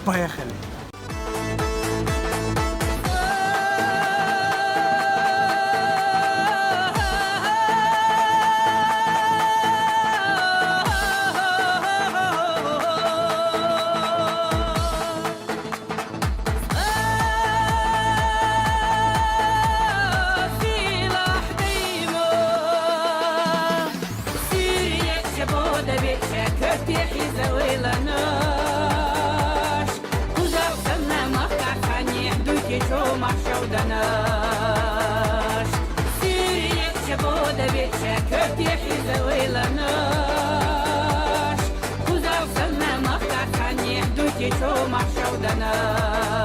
Поехали! Danaş Suriye çaboda beçe köftehi zawilanaş Kuzal sana mahka kanye duki ço mahşav danaş